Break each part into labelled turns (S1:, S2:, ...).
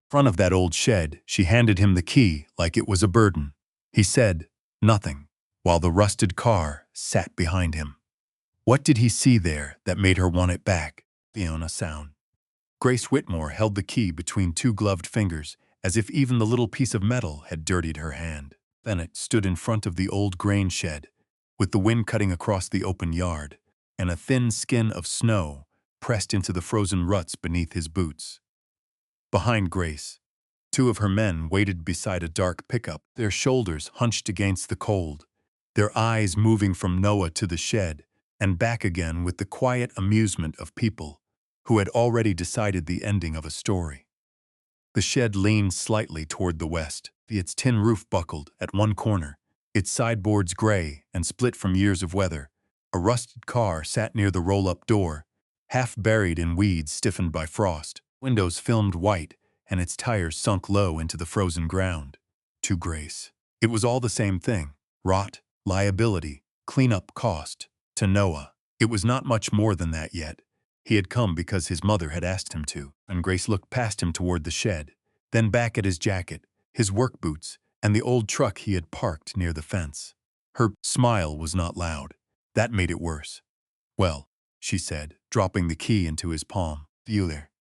S1: Front of that old shed, she handed him the key like it was a burden. He said nothing, while the rusted car sat behind him. What did he see there that made her want it back? Beyond a sound. Grace Whitmore held the key between two gloved fingers, as if even the little piece of metal had dirtied her hand. Bennett stood in front of the old grain shed, with the wind cutting across the open yard, and a thin skin of snow pressed into the frozen ruts beneath his boots. Behind Grace, two of her men waited beside a dark pickup, their shoulders hunched against the cold, their eyes moving from Noah to the shed and back again with the quiet amusement of people who had already decided the ending of a story. The shed leaned slightly toward the west, its tin roof buckled at one corner, its sideboards gray and split from years of weather. A rusted car sat near the roll-up door, half buried in weeds stiffened by frost, windows filmed white, and its tires sunk low into the frozen ground. To Grace, it was all the same thing: rot, liability, cleanup cost. To Noah, it was not much more than that yet. He had come because his mother had asked him to, and Grace looked past him toward the shed, then back at his jacket, his work boots, and the old truck he had parked near the fence. Her smile was not loud. That made it worse. "Well," she said, dropping the key into his palm. "You there.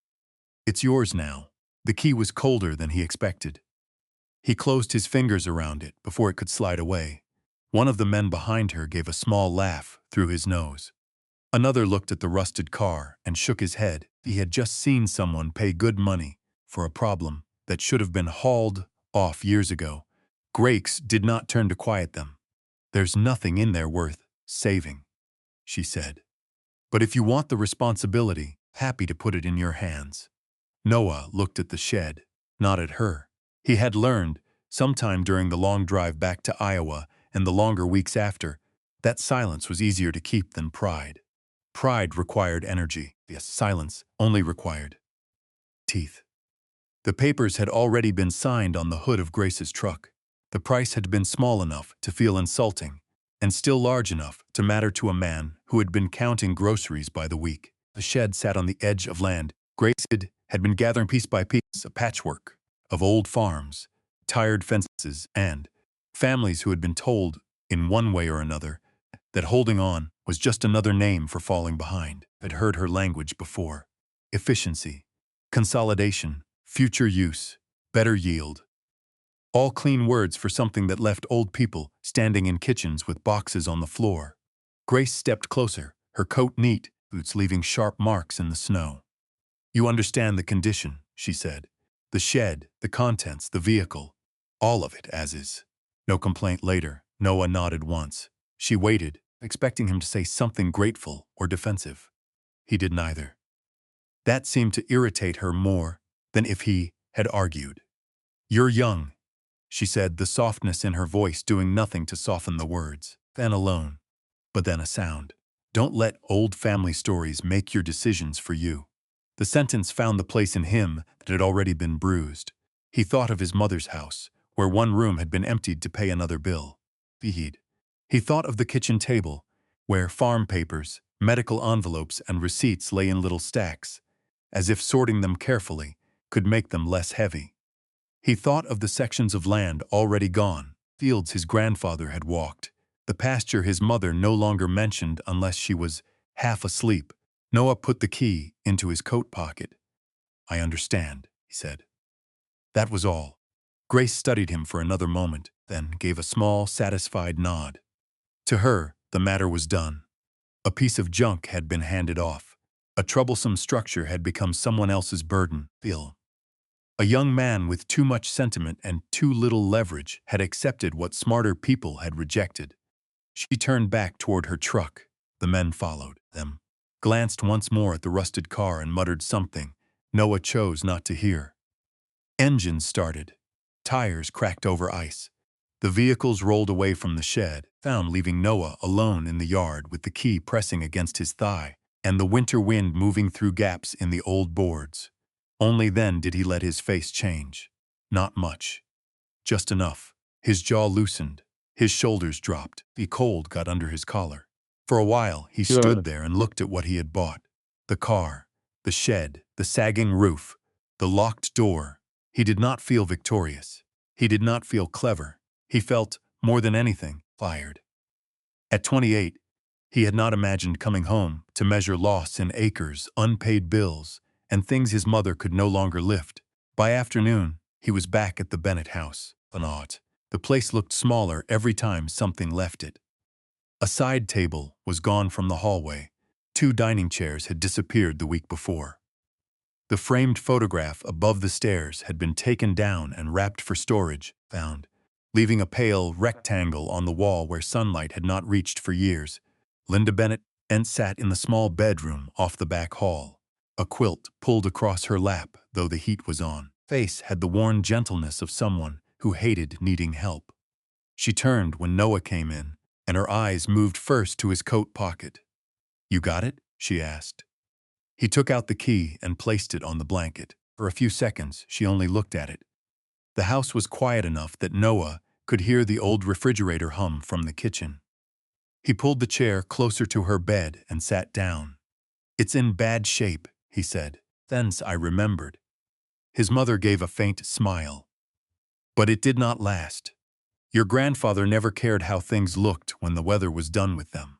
S1: It's yours now." The key was colder than he expected. He closed his fingers around it before it could slide away. One of the men behind her gave a small laugh through his nose. Another looked at the rusted car and shook his head. He had just seen someone pay good money for a problem that should have been hauled off years ago. Grace did not turn to quiet them. "There's nothing in there worth saving," she said. "But if you want the responsibility, happy to put it in your hands." Noah looked at the shed, not at her. He had learned, sometime during the long drive back to Iowa and the longer weeks after, that silence was easier to keep than pride. Pride required energy. Yes, silence only required teeth. The papers had already been signed on the hood of Grace's truck. The price had been small enough to feel insulting, and still large enough to matter to a man who had been counting groceries by the week. The shed sat on the edge of land. Grace had been gathering piece by piece a patchwork of old farms, tired fences, and families who had been told, in one way or another, that holding on was just another name for falling behind. Had heard her language before. Efficiency, consolidation, future use, better yield. All clean words for something that left old people standing in kitchens with boxes on the floor. Grace stepped closer, her coat neat, boots leaving sharp marks in the snow. "You understand the condition," she said. "The shed, the contents, the vehicle, all of it as is." No complaint later. Noah nodded once. She waited, expecting him to say something grateful or defensive. He did neither. That seemed to irritate her more than if he had argued. "You're young," she said, the softness in her voice doing nothing to soften the words. Then alone. But then a sound. "Don't let old family stories make your decisions for you." The sentence found the place in him that had already been bruised. He thought of his mother's house, where one room had been emptied to pay another bill. He thought of the kitchen table, where farm papers, medical envelopes, and receipts lay in little stacks, as if sorting them carefully could make them less heavy. He thought of the sections of land already gone, fields his grandfather had walked, the pasture his mother no longer mentioned unless she was half asleep. Noah put the key into his coat pocket. "I understand," he said. That was all. Grace studied him for another moment, then gave a small, satisfied nod. To her, the matter was done. A piece of junk had been handed off. A troublesome structure had become someone else's burden. A young man with too much sentiment and too little leverage had accepted what smarter people had rejected. She turned back toward her truck. The men followed them, glanced once more at the rusted car and muttered something Noah chose not to hear. Engines started. Tires cracked over ice. The vehicles rolled away from the shed, leaving Noah alone in the yard with the key pressing against his thigh and the winter wind moving through gaps in the old boards. Only then did he let his face change. Not much. Just enough. His jaw loosened. His shoulders dropped. The cold got under his collar. For a while, he stood there and looked at what he had bought. The car, the shed, the sagging roof, the locked door, He did not feel victorious. He did not feel clever. He felt, more than anything, fired. At 28, he had not imagined coming home to measure loss in acres, unpaid bills, and things his mother could no longer lift. By afternoon, he was back at the Bennett house. The place looked smaller every time something left it. A side table was gone from the hallway. 2 dining chairs had disappeared the week before. The framed photograph above the stairs had been taken down and wrapped for storage, found, leaving a pale rectangle on the wall where sunlight had not reached for years. Linda Bennett sat in the small bedroom off the back hall. A quilt pulled across her lap, though the heat was on. Face had the worn gentleness of someone who hated needing help. She turned when Noah came in, and her eyes moved first to his coat pocket. "You got it?" she asked. He took out the key and placed it on the blanket. For a few seconds, she only looked at it. The house was quiet enough that Noah could hear the old refrigerator hum from the kitchen. He pulled the chair closer to her bed and sat down. "It's in bad shape," he said. "Thence I remembered." His mother gave a faint smile. "But it did not last. Your grandfather never cared how things looked when the weather was done with them."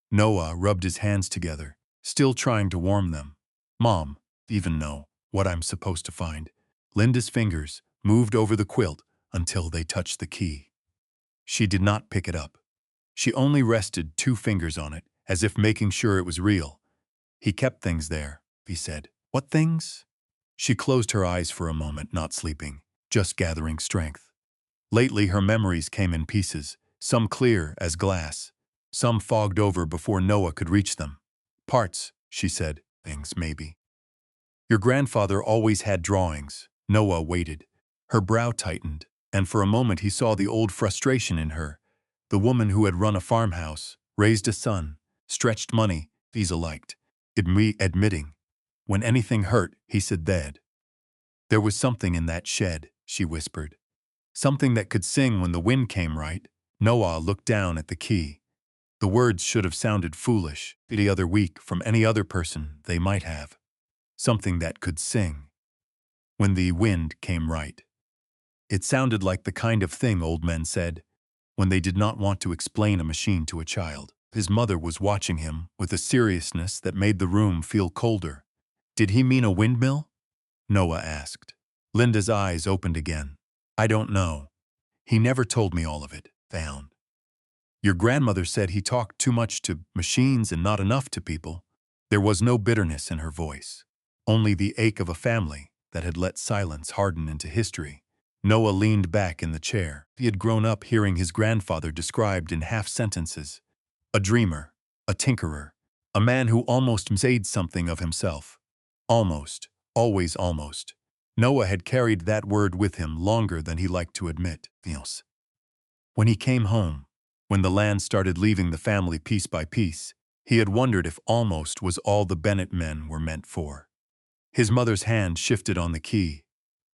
S1: Noah rubbed his hands together, still trying to warm them. "Mom, even know what I'm supposed to find." Linda's fingers moved over the quilt until they touched the key. She did not pick it up. She only rested 2 fingers on it, as if making sure it was real. "He kept things there," he said. "What things?" She closed her eyes for a moment, not sleeping, just gathering strength. Lately her memories came in pieces, some clear as glass, some fogged over before Noah could reach them. "Parts," she said. "Things, maybe." "Your grandfather always had drawings." Noah waited. Her brow tightened, and for a moment he saw the old frustration in her. The woman who had run a farmhouse, raised a son, stretched money, Visa liked. Admitting. When anything hurt, he said they'd. "There was something in that shed," she whispered. "Something that could sing when the wind came right." Noah looked down at the key. The words should have sounded foolish, any other week from any other person they might have. Something that could sing. When the wind came right. It sounded like the kind of thing old men said when they did not want to explain a machine to a child. His mother was watching him with a seriousness that made the room feel colder. "Did he mean a windmill?" Noah asked. Linda's eyes opened again. "I don't know. He never told me all of it." Found. "Your grandmother said he talked too much to machines and not enough to people." There was no bitterness in her voice, only the ache of a family that had let silence harden into history. Noah leaned back in the chair. He had grown up hearing his grandfather described in half-sentences. A dreamer, a tinkerer, a man who almost made something of himself. Almost, always almost. Noah had carried that word with him longer than he liked to admit. When he came home, when the land started leaving the family piece by piece, he had wondered if almost was all the Bennett men were meant for. His mother's hand shifted on the key.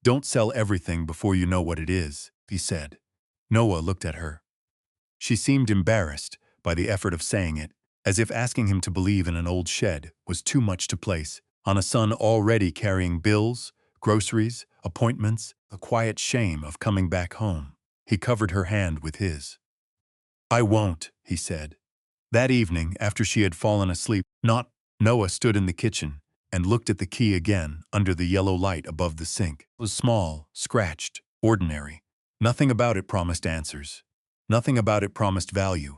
S1: "Don't sell everything before you know what it is," he said. Noah looked at her. She seemed embarrassed by the effort of saying it, as if asking him to believe in an old shed was too much to place on a son already carrying bills, groceries, appointments, the quiet shame of coming back home. He covered her hand with his. "I won't," he said. That evening, after she had fallen asleep, Noah stood in the kitchen and looked at the key again under the yellow light above the sink. It was small, scratched, ordinary. Nothing about it promised answers. Nothing about it promised value.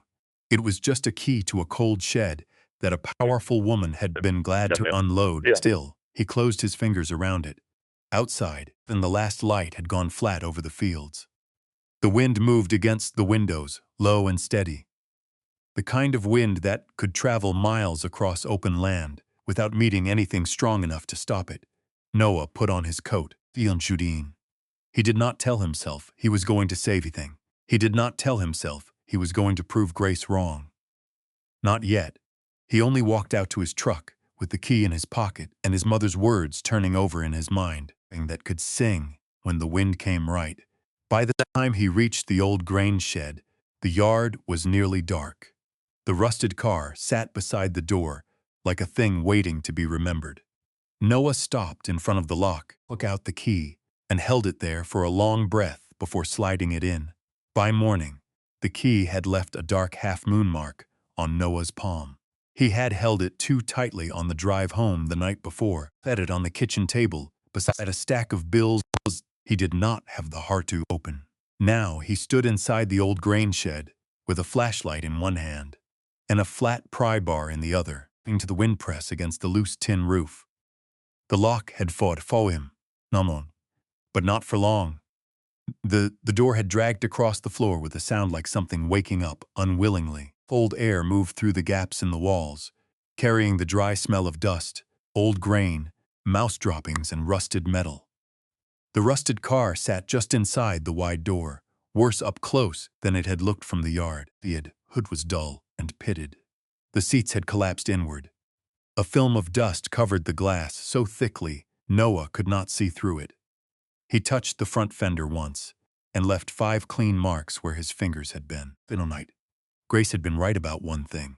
S1: It was just a key to a cold shed that a powerful woman had been glad to unload. Still, he closed his fingers around it. Outside, then the last light had gone flat over the fields. The wind moved against the windows, low and steady. The kind of wind that could travel miles across open land without meeting anything strong enough to stop it. Noah put on his coat. He did not tell himself he was going to save anything. He did not tell himself he was going to prove Grace wrong. Not yet. He only walked out to his truck with the key in his pocket and his mother's words turning over in his mind, that could sing when the wind came right. By the time he reached the old grain shed, the yard was nearly dark. The rusted car sat beside the door like a thing waiting to be remembered. Noah stopped in front of the lock, took out the key, and held it there for a long breath before sliding it in. By morning, the key had left a dark half-moon mark on Noah's palm. He had held it too tightly on the drive home the night before, set it on the kitchen table beside a stack of bills he did not have the heart to open. Now he stood inside the old grain shed with a flashlight in one hand and a flat pry bar in the other, into the windpress against the loose tin roof. The lock had fought for him, but not for long. The door had dragged across the floor with a sound like something waking up unwillingly. Cold air moved through the gaps in the walls, carrying the dry smell of dust, old grain, mouse droppings, and rusted metal. The rusted car sat just inside the wide door, worse up close than it had looked from the yard. The hood was dull and pitted. The seats had collapsed inward. A film of dust covered the glass so thickly Noah could not see through it. He touched the front fender once and left 5 clean marks where his fingers had been. Night. Grace had been right about one thing.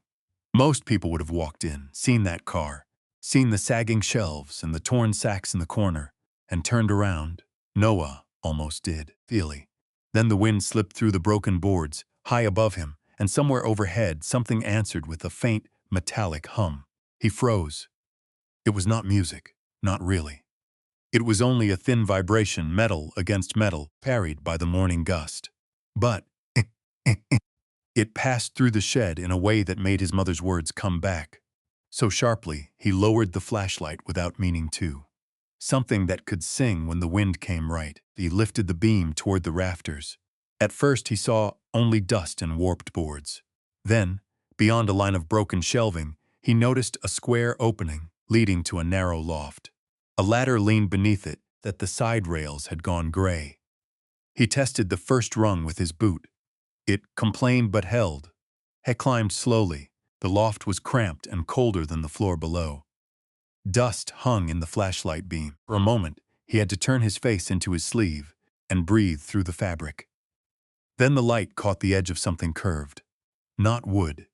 S1: Most people would have walked in, seen that car, seen the sagging shelves and the torn sacks in the corner, and turned around. Noah almost did, feely. Then the wind slipped through the broken boards, high above him, and somewhere overhead something answered with a faint, metallic hum. He froze. It was not music, not really. It was only a thin vibration, metal against metal, parried by the morning gust. But it passed through the shed in a way that made his mother's words come back. So sharply, he lowered the flashlight without meaning to. Something that could sing when the wind came right. He lifted the beam toward the rafters. At first he saw only dust and warped boards. Then, beyond a line of broken shelving, he noticed a square opening leading to a narrow loft. A ladder leaned beneath it that the side rails had gone gray. He tested the first rung with his boot. It complained but held. He climbed slowly. The loft was cramped and colder than the floor below. Dust hung in the flashlight beam. For a moment, he had to turn his face into his sleeve and breathe through the fabric. Then the light caught the edge of something curved. Not wood.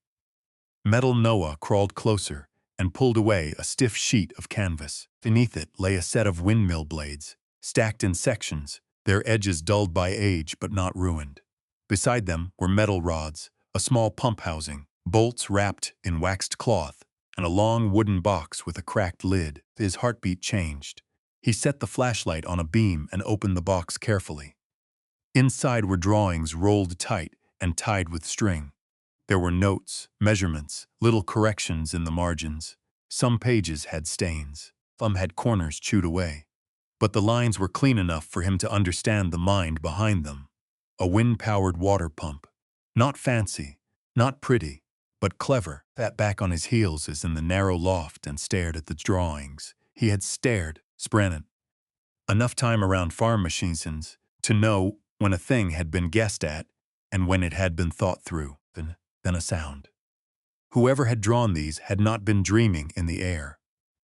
S1: Metal. Noah crawled closer and pulled away a stiff sheet of canvas. Beneath it lay a set of windmill blades, stacked in sections, their edges dulled by age but not ruined. Beside them were metal rods, a small pump housing, bolts wrapped in waxed cloth, and a long wooden box with a cracked lid. His heartbeat changed. He set the flashlight on a beam and opened the box carefully. Inside were drawings rolled tight and tied with string. There were notes, measurements, little corrections in the margins. Some pages had stains. Some had corners chewed away. But the lines were clean enough for him to understand the mind behind them. A wind-powered water pump. Not fancy, not pretty, but clever. Sat back on his heels as in the narrow loft and stared at the drawings. He had stared, Sprannon. Enough time around farm machines to know when a thing had been guessed at and when it had been thought through. Then a sound. Whoever had drawn these had not been dreaming in the air.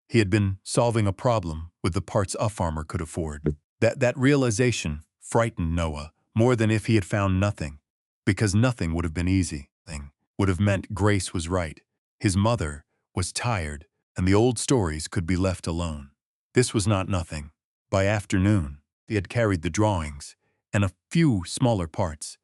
S1: He had been solving a problem with the parts a farmer could afford. That realization frightened Noah more than if he had found nothing, because nothing would have been easy. Thing would have meant Grace was right. His mother was tired, and the old stories could be left alone. This was not nothing. By afternoon, he had carried the drawings and a few smaller parts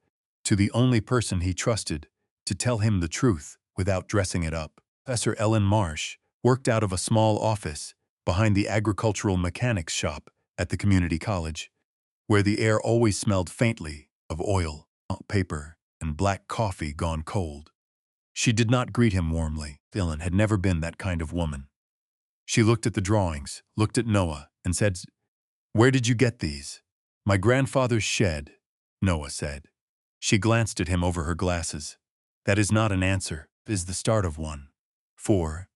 S1: to the only person he trusted to tell him the truth without dressing it up. Professor Ellen Marsh worked out of a small office behind the agricultural mechanics shop at the community college, where the air always smelled faintly of oil, paper, and black coffee gone cold. She did not greet him warmly. Ellen had never been that kind of woman. She looked at the drawings, looked at Noah, and said, "Where did you get these?" "My grandfather's shed," Noah said. She glanced at him over her glasses. "That is not an answer. It is the start of one." For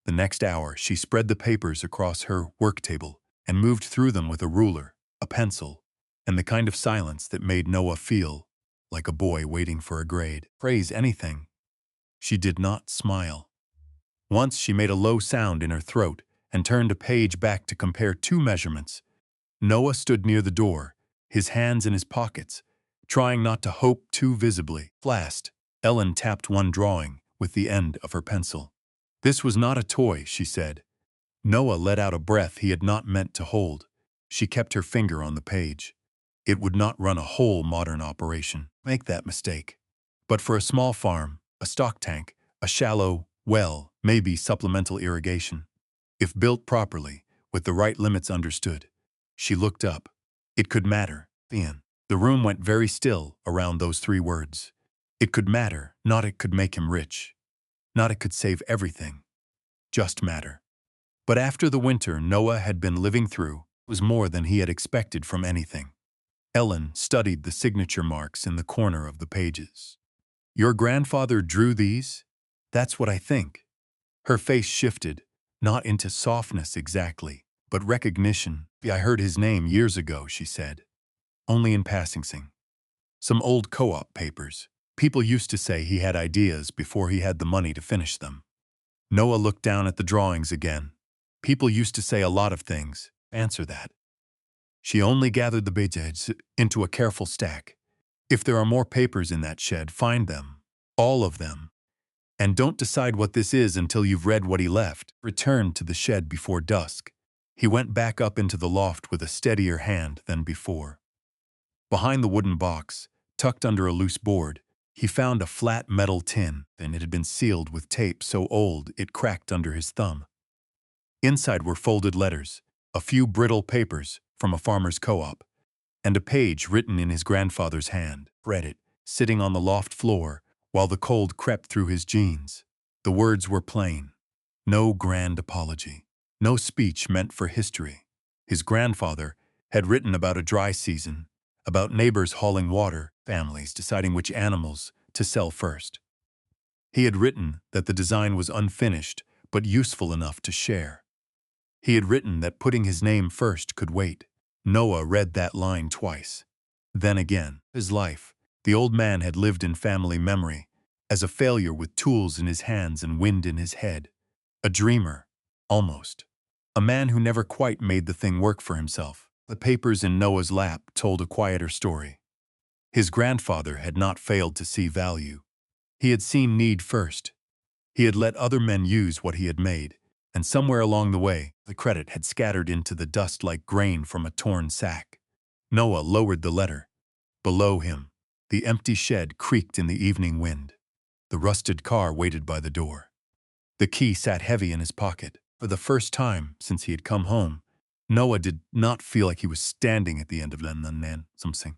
S1: the next hour, she spread the papers across her work table and moved through them with a ruler, a pencil, and the kind of silence that made Noah feel like a boy waiting for a grade. Praise anything. She did not smile. Once she made a low sound in her throat and turned a page back to compare 2 measurements. Noah stood near the door, his hands in his pockets, trying not to hope too visibly. Last, Ellen tapped one drawing with the end of her pencil. "This was not a toy," she said. Noah let out a breath he had not meant to hold. She kept her finger on the page. It would not run a whole modern operation. Make that mistake. But for a small farm, a stock tank, a shallow well, maybe supplemental irrigation, if built properly, with the right limits understood. She looked up. It could matter, Ian. The room went very still around those 3 words. It could matter, not it could make him rich. Not it could save everything. Just matter. But after the winter Noah had been living through, it was more than he had expected from anything. Ellen studied the signature marks in the corner of the pages. Your grandfather drew these? That's what I think. Her face shifted, not into softness exactly, but recognition. I heard his name years ago, she said. Only in passing. Some old co-op papers. People used to say he had ideas before he had the money to finish them. Noah looked down at the drawings again. People used to say a lot of things. Answer that. She only gathered the pages into a careful stack. If there are more papers in that shed, find them. All of them. And don't decide what this is until you've read what he left. Return to the shed before dusk. He went back up into the loft with a steadier hand than before. Behind the wooden box, tucked under a loose board, he found a flat metal tin, and it had been sealed with tape so old it cracked under his thumb. Inside were folded letters, a few brittle papers from a farmer's co-op, and a page written in his grandfather's hand. Read it, sitting on the loft floor, while the cold crept through his jeans. The words were plain. No grand apology. No speech meant for history. His grandfather had written about a dry season, about neighbors hauling water, families deciding which animals to sell first. He had written that the design was unfinished, but useful enough to share. He had written that putting his name first could wait. Noah read that line twice. Then again, his life. The old man had lived in family memory, as a failure with tools in his hands and wind in his head. A dreamer, almost. A man who never quite made the thing work for himself. The papers in Noah's lap told a quieter story. His grandfather had not failed to see value. He had seen need first. He had let other men use what he had made, and somewhere along the way, the credit had scattered into the dust like grain from a torn sack. Noah lowered the letter. Below him, the empty shed creaked in the evening wind. The rusted car waited by the door. The key sat heavy in his pocket. For the first time since he had come home, Noah did not feel like he was standing at the end of something.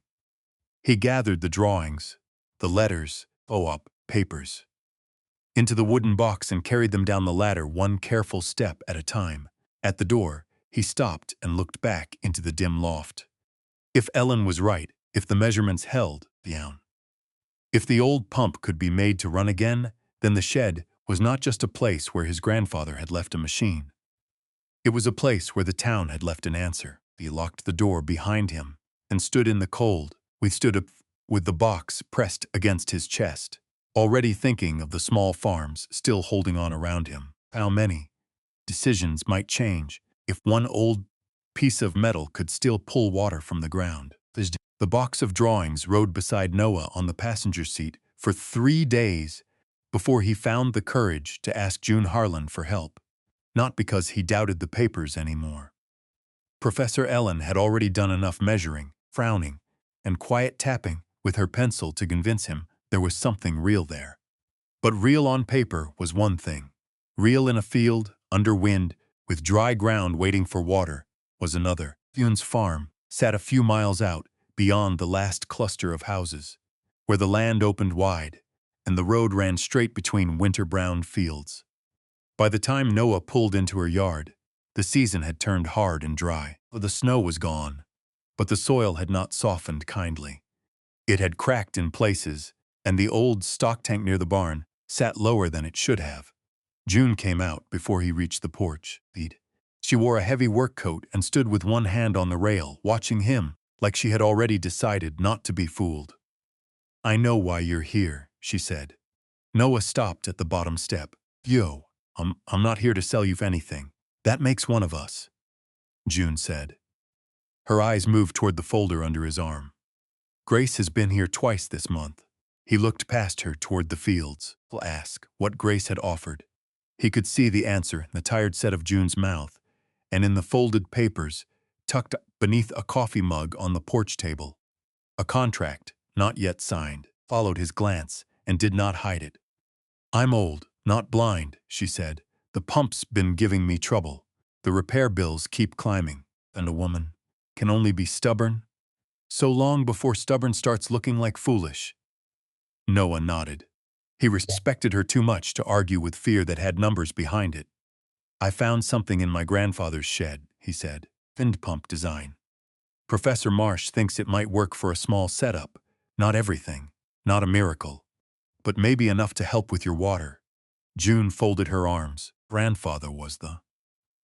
S1: He gathered the drawings, the letters, co-op papers, into the wooden box and carried them down the ladder one careful step at a time. At the door, he stopped and looked back into the dim loft. If Ellen was right, if the measurements held, down. If the old pump could be made to run again, then the shed was not just a place where his grandfather had left a machine. It was a place where the town had left an answer. He locked the door behind him and stood in the cold. We stood up with the box pressed against his chest, already thinking of the small farms still holding on around him. How many decisions might change if one old piece of metal could still pull water from the ground. The box of drawings rode beside Noah on the passenger seat for 3 days before he found the courage to ask June Harlan for help, not because he doubted the papers anymore. Professor Ellen had already done enough measuring, frowning, and quiet tapping with her pencil to convince him there was something real there. But real on paper was one thing. Real in a field, under wind, with dry ground waiting for water, was another. Fune's farm sat a few miles out, beyond the last cluster of houses, where the land opened wide, and the road ran straight between winter-browned fields. By the time Noah pulled into her yard, the season had turned hard and dry. The snow was gone, but the soil had not softened kindly. It had cracked in places, and the old stock tank near the barn sat lower than it should have. June came out before he reached the porch. She wore a heavy work coat and stood with one hand on the rail, watching him, like she had already decided not to be fooled. I know why you're here, she said. Noah stopped at the bottom step. Yo, I'm not here to sell you anything. That makes one of us, June said. Her eyes moved toward the folder under his arm. Grace has been here twice this month. He looked past her toward the fields. He'll ask what Grace had offered. He could see the answer in the tired set of June's mouth, and in the folded papers, tucked beneath a coffee mug on the porch table. A contract, not yet signed, followed his glance and did not hide it. "I'm old, not blind," she said. "The pump's been giving me trouble. The repair bills keep climbing, and a woman can only be stubborn so long before stubborn starts looking like foolish." Noah nodded. He respected her too much to argue with fear that had numbers behind it. "I found something in my grandfather's shed," he said. "Find pump design. Professor Marsh thinks it might work for a small setup. Not everything, not a miracle, but maybe enough to help with your water." June folded her arms. Grandfather was the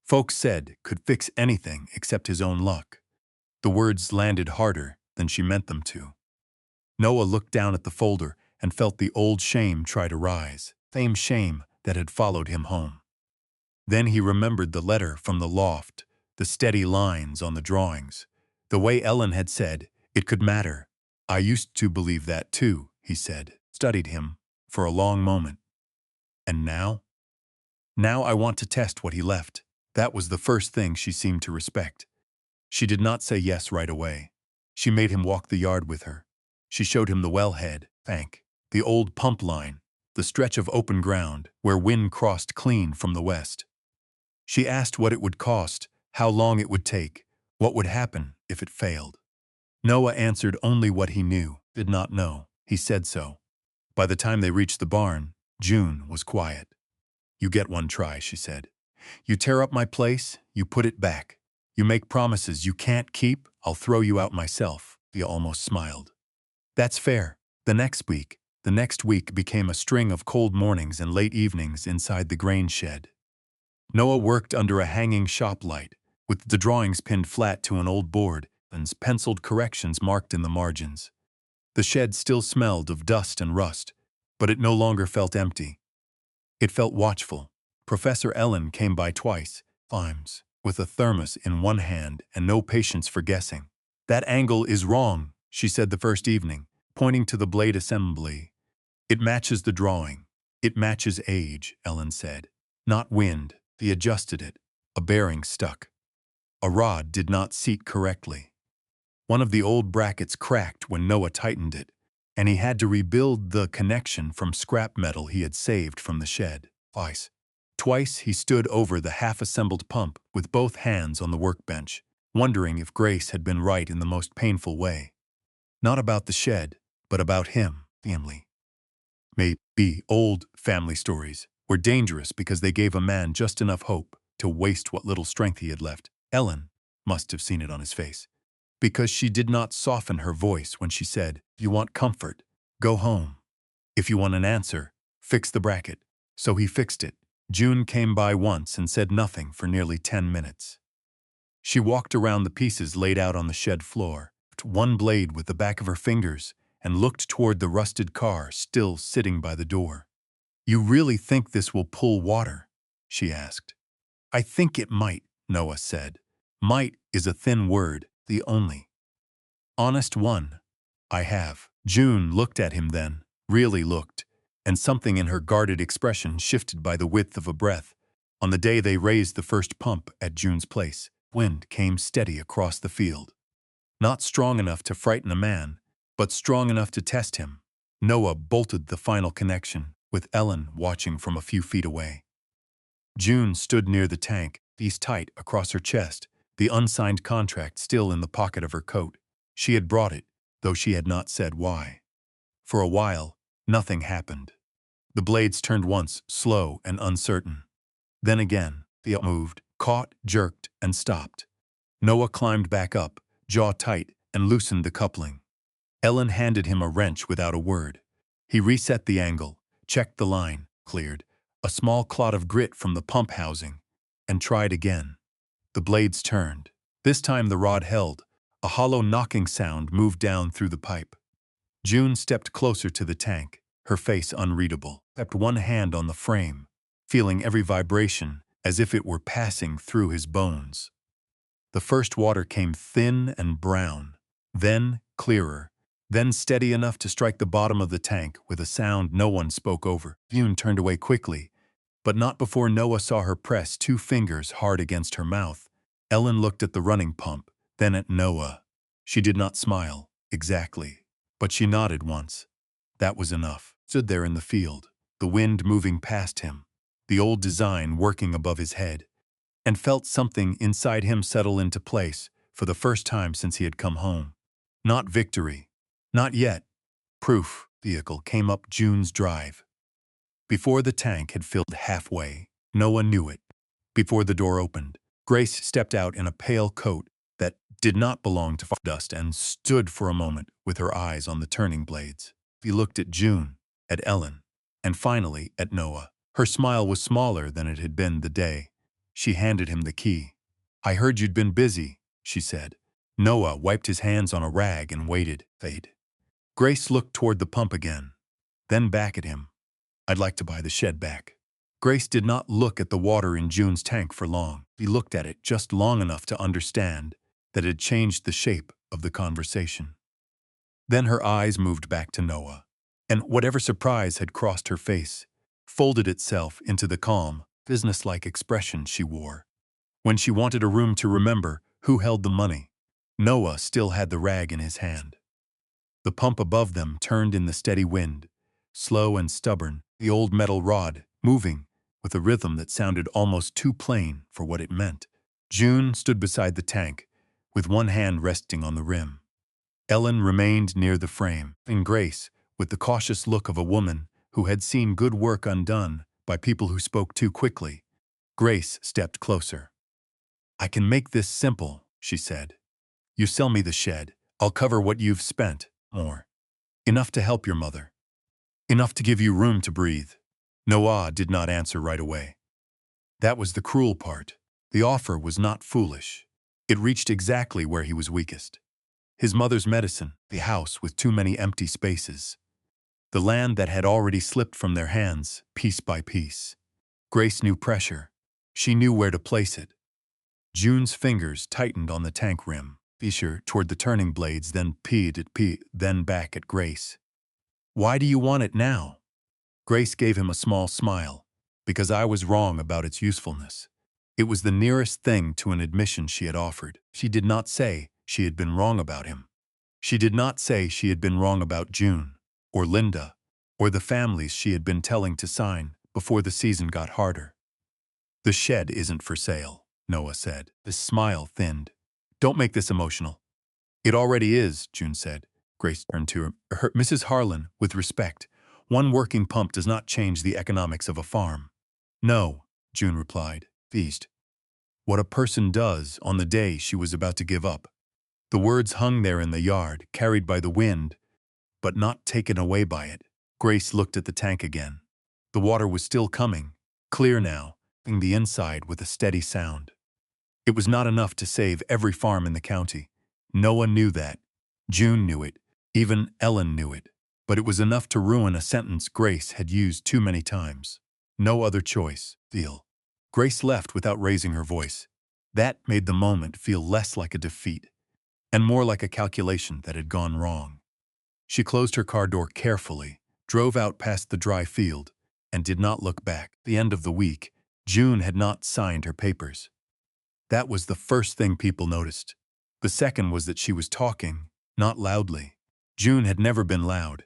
S1: folks said could fix anything except his own luck. The words landed harder than she meant them to. Noah looked down at the folder and felt the old shame try to rise, same shame that had followed him home. Then he remembered the letter from the loft, the steady lines on the drawings, the way Ellen had said it could matter. "I used to believe that too," he said, studied him for a long moment. "And now? Now I want to test what he left." That was the first thing she seemed to respect. She did not say yes right away. She made him walk the yard with her. She showed him the wellhead, tank, the old pump line, the stretch of open ground where wind crossed clean from the west. She asked what it would cost, how long it would take, what would happen if it failed. Noah answered only what he knew, did not know. He said so. By the time they reached the barn, June was quiet. "You get one try," she said. "You tear up my place, you put it back. You make promises you can't keep, I'll throw you out myself." He almost smiled. "That's fair." The next week became a string of cold mornings and late evenings inside the grain shed. Noah worked under a hanging shop light, with the drawings pinned flat to an old board and penciled corrections marked in the margins. The shed still smelled of dust and rust, but it no longer felt empty. It felt watchful. Professor Ellen came by twice, times, with a thermos in one hand and no patience for guessing. "That angle is wrong," she said the first evening, pointing to the blade assembly. "It matches the drawing. It matches age," Ellen said. "Not wind." He adjusted it. A bearing stuck. A rod did not seat correctly. One of the old brackets cracked when Noah tightened it, and he had to rebuild the connection from scrap metal he had saved from the shed. Twice he stood over the half-assembled pump with both hands on the workbench, wondering if Grace had been right in the most painful way. Not about the shed, but about him, family. Maybe old family stories were dangerous because they gave a man just enough hope to waste what little strength he had left. Ellen must have seen it on his face, because she did not soften her voice when she said, "If you want comfort, go home. If you want an answer, fix the bracket." So he fixed it. June came by once and said nothing for nearly 10 minutes. She walked around the pieces laid out on the shed floor, one blade with the back of her fingers, and looked toward the rusted car still sitting by the door. "You really think this will pull water?" she asked. "I think it might," Noah said. "Might is a thin word, the only honest one I have." June looked at him then, really looked, and something in her guarded expression shifted by the width of a breath. On the day they raised the first pump at June's place, wind came steady across the field. Not strong enough to frighten a man, but strong enough to test him. Noah bolted the final connection, with Ellen watching from a few feet away. June stood near the tank, piece tight across her chest, the unsigned contract still in the pocket of her coat. She had brought it, though she had not said why. For a while, nothing happened. The blades turned once, slow and uncertain. Then again, they moved, caught, jerked, and stopped. Noah climbed back up, jaw tight, and loosened the coupling. Ellen handed him a wrench without a word. He reset the angle, checked the line, cleared a small clot of grit from the pump housing, and tried again. The blades turned. This time the rod held. A hollow knocking sound moved down through the pipe. June stepped closer to the tank, her face unreadable, kept one hand on the frame, feeling every vibration as if it were passing through his bones. The first water came thin and brown, then clearer, then steady enough to strike the bottom of the tank with a sound no one spoke over. June turned away quickly, but not before Noah saw her press 2 fingers hard against her mouth. Ellen looked at the running pump, then at Noah. She did not smile, exactly, but she nodded once. That was enough. Stood there in the field, the wind moving past him, the old design working above his head, and felt something inside him settle into place for the first time since he had come home. Not victory. Not yet. Proof. Vehicle came up June's drive. Before the tank had filled halfway, Noah knew it. Before the door opened, Grace stepped out in a pale coat that did not belong to dust and stood for a moment with her eyes on the turning blades. He looked at June, at Ellen, and finally at Noah. Her smile was smaller than it had been the day. She handed him the key. "I heard you'd been busy," she said. Noah wiped his hands on a rag and waited. Fade. Grace looked toward the pump again, then back at him. "I'd like to buy the shed back." Grace did not look at the water in June's tank for long. He looked at it just long enough to understand that it had changed the shape of the conversation. Then her eyes moved back to Noah, and whatever surprise had crossed her face folded itself into the calm, businesslike expression she wore. When she wanted a room to remember who held the money, Noah still had the rag in his hand. The pump above them turned in the steady wind, slow and stubborn, the old metal rod moving with a rhythm that sounded almost too plain for what it meant. June stood beside the tank, with one hand resting on the rim. Ellen remained near the frame, and Grace, with the cautious look of a woman who had seen good work undone by people who spoke too quickly. Grace stepped closer. "I can make this simple," she said. "You sell me the shed, I'll cover what you've spent, more. Enough to help your mother. Enough to give you room to breathe." Noah did not answer right away. That was the cruel part. The offer was not foolish. It reached exactly where he was weakest. His mother's medicine, the house with too many empty spaces, the land that had already slipped from their hands, piece by piece. Grace knew pressure. She knew where to place it. June's fingers tightened on the tank rim, Fisher toward the turning blades, then then back at Grace. "Why do you want it now?" Grace gave him a small smile. "Because I was wrong about its usefulness." It was the nearest thing to an admission she had offered. She did not say she had been wrong about him. She did not say she had been wrong about June, or Linda, or the families she had been telling to sign before the season got harder. "The shed isn't for sale," Noah said. His smile thinned. "Don't make this emotional." "It already is," June said. Grace turned to her. "Mrs. Harlan, with respect, one working pump does not change the economics of a farm." "No," June replied. Feast. "What a person does on the day she was about to give up." The words hung there in the yard, carried by the wind, but not taken away by it. Grace looked at the tank again. The water was still coming, clear now, filling the inside with a steady sound. It was not enough to save every farm in the county. Noah knew that. June knew it. Even Ellen knew it. But it was enough to ruin a sentence Grace had used too many times. No other choice. Feel. Grace left without raising her voice. That made the moment feel less like a defeat, and more like a calculation that had gone wrong. She closed her car door carefully, drove out past the dry field, and did not look back. At the end of the week, June had not signed her papers. That was the first thing people noticed. The second was that she was talking, not loudly. June had never been loud,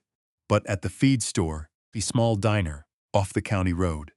S1: but at the feed store, the small diner, off the county road,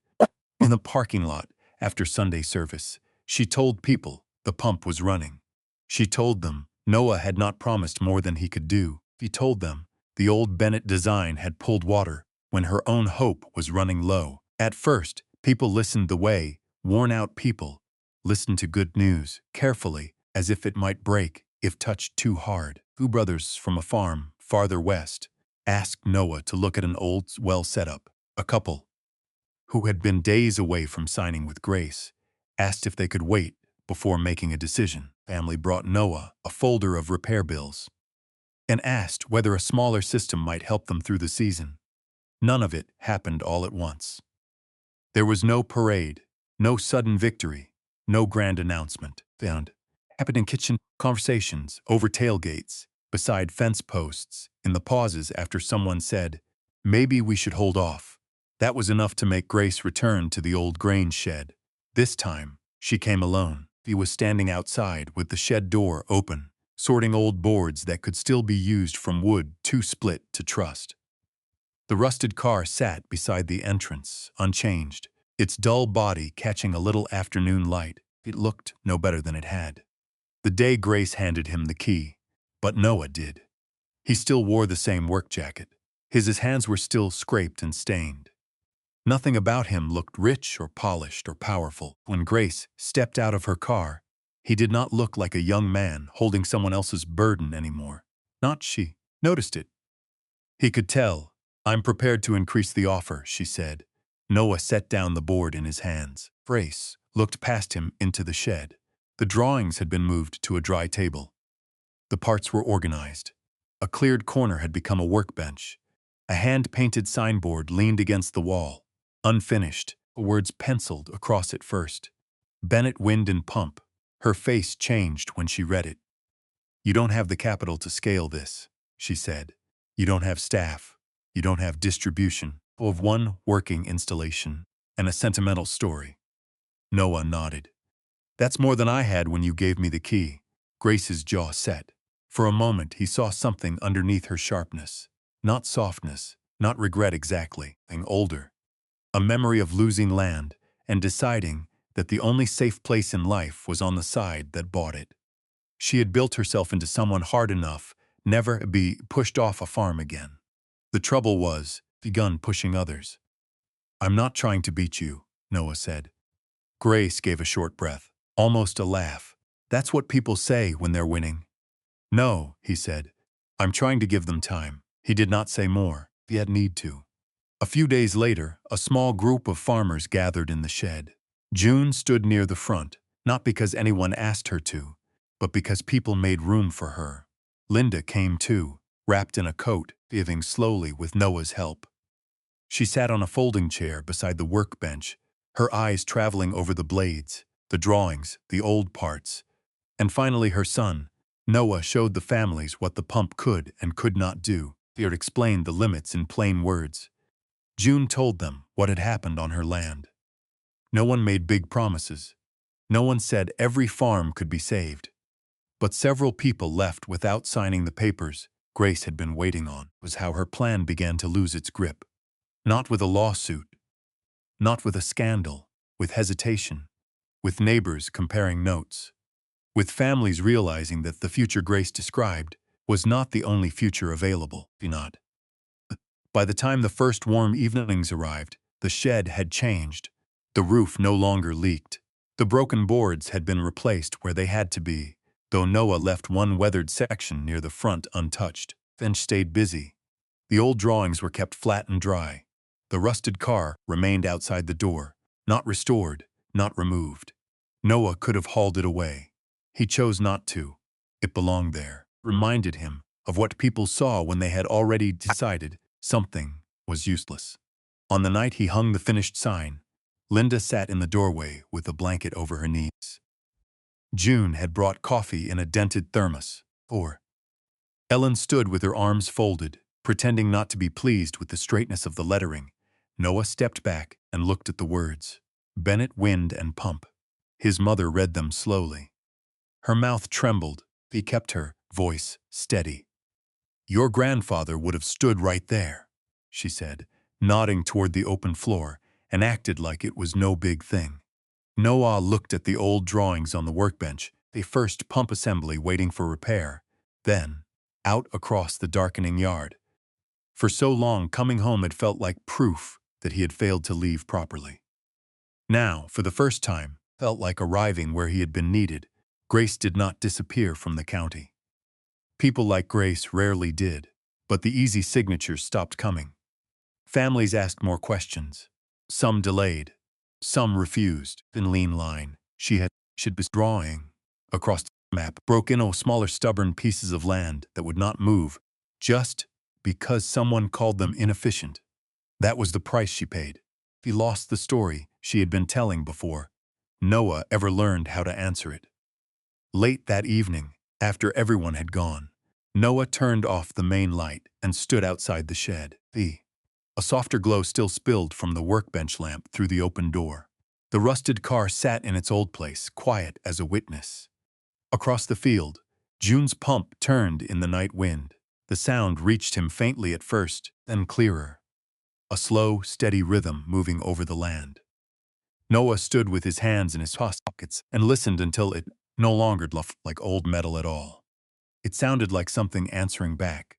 S1: in the parking lot after Sunday service, she told people the pump was running. She told them Noah had not promised more than he could do. She told them the old Bennett design had pulled water when her own hope was running low. At first, people listened the way worn-out people listen to good news, carefully, as if it might break if touched too hard. Two brothers from a farm farther west asked Noah to look at an old well setup. A couple, who had been days away from signing with Grace, asked if they could wait before making a decision. Family brought Noah a folder of repair bills and asked whether a smaller system might help them through the season. None of it happened all at once. There was no parade, no sudden victory, no grand announcement. Found happened in kitchen conversations, over tailgates, beside fence posts, in the pauses after someone said, "Maybe we should hold off." That was enough to make Grace return to the old grain shed. This time, she came alone. He was standing outside with the shed door open, sorting old boards that could still be used from wood too split to trust. The rusted car sat beside the entrance, unchanged, its dull body catching a little afternoon light. It looked no better than it had. The day Grace handed him the key, but Noah did. He still wore the same work jacket. His hands were still scraped and stained. Nothing about him looked rich or polished or powerful. When Grace stepped out of her car, he did not look like a young man holding someone else's burden anymore. Not she noticed it. He could tell. "I'm prepared to increase the offer," she said. Noah set down the board in his hands. Grace looked past him into the shed. The drawings had been moved to a dry table. The parts were organized. A cleared corner had become a workbench. A hand-painted signboard leaned against the wall, unfinished, words penciled across it first. Bennett Wind and Pump. Her face changed when she read it. "You don't have the capital to scale this," she said. "You don't have staff. You don't have distribution of one working installation and a sentimental story." Noah nodded. "That's more than I had when you gave me the key." Grace's jaw set. For a moment he saw something underneath her sharpness. Not softness, not regret exactly, something older. A memory of losing land and deciding that the only safe place in life was on the side that bought it. She had built herself into someone hard enough never to be pushed off a farm again. The trouble was, begun pushing others. "I'm not trying to beat you," Noah said. Grace gave a short breath, almost a laugh. "That's what people say when they're winning." "No," he said. "I'm trying to give them time." He did not say more. He had need to. A few days later, a small group of farmers gathered in the shed. June stood near the front, not because anyone asked her to, but because people made room for her. Linda came too, wrapped in a coat, weaving slowly with Noah's help. She sat on a folding chair beside the workbench, her eyes traveling over the blades, the drawings, the old parts. And finally her son, Noah, showed the families what the pump could and could not do. He had explained the limits in plain words. June told them what had happened on her land. No one made big promises. No one said every farm could be saved. But several people left without signing the papers Grace had been waiting on. It was how her plan began to lose its grip. Not with a lawsuit, not with a scandal, with hesitation, with neighbors comparing notes, with families realizing that the future Grace described was not the only future available. Not. By the time the first warm evenings arrived, the shed had changed. The roof no longer leaked. The broken boards had been replaced where they had to be, though Noah left one weathered section near the front untouched. Finch stayed busy. The old drawings were kept flat and dry. The rusted car remained outside the door, not restored, not removed. Noah could have hauled it away. He chose not to. It belonged there. Reminded him of what people saw when they had already decided something was useless. On the night he hung the finished sign, Linda sat in the doorway with a blanket over her knees. June had brought coffee in a dented thermos. Ellen stood with her arms folded, pretending not to be pleased with the straightness of the lettering. Noah stepped back and looked at the words. Bennett Wind and Pump. His mother read them slowly. Her mouth trembled. He kept her voice steady. "Your grandfather would have stood right there," she said, nodding toward the open floor, and acted like it was no big thing. Noah looked at the old drawings on the workbench, the first pump assembly waiting for repair, then out across the darkening yard. For so long, coming home had felt like proof that he had failed to leave properly. Now, for the first time, felt like arriving where he had been needed. Grace did not disappear from the county. People like Grace rarely did, but the easy signatures stopped coming. Families asked more questions. Some delayed. Some refused. In lean line, she had been drawing across the map, broke into smaller stubborn pieces of land that would not move, just because someone called them inefficient. That was the price she paid. He lost the story she had been telling before Noah ever learned how to answer it. Late that evening, after everyone had gone, Noah turned off the main light and stood outside the shed. A softer glow still spilled from the workbench lamp through the open door. The rusted car sat in its old place, quiet as a witness. Across the field, June's pump turned in the night wind. The sound reached him faintly at first, then clearer. A slow, steady rhythm moving over the land. Noah stood with his hands in his pockets and listened until it no longer looked like old metal at all. It sounded like something answering back,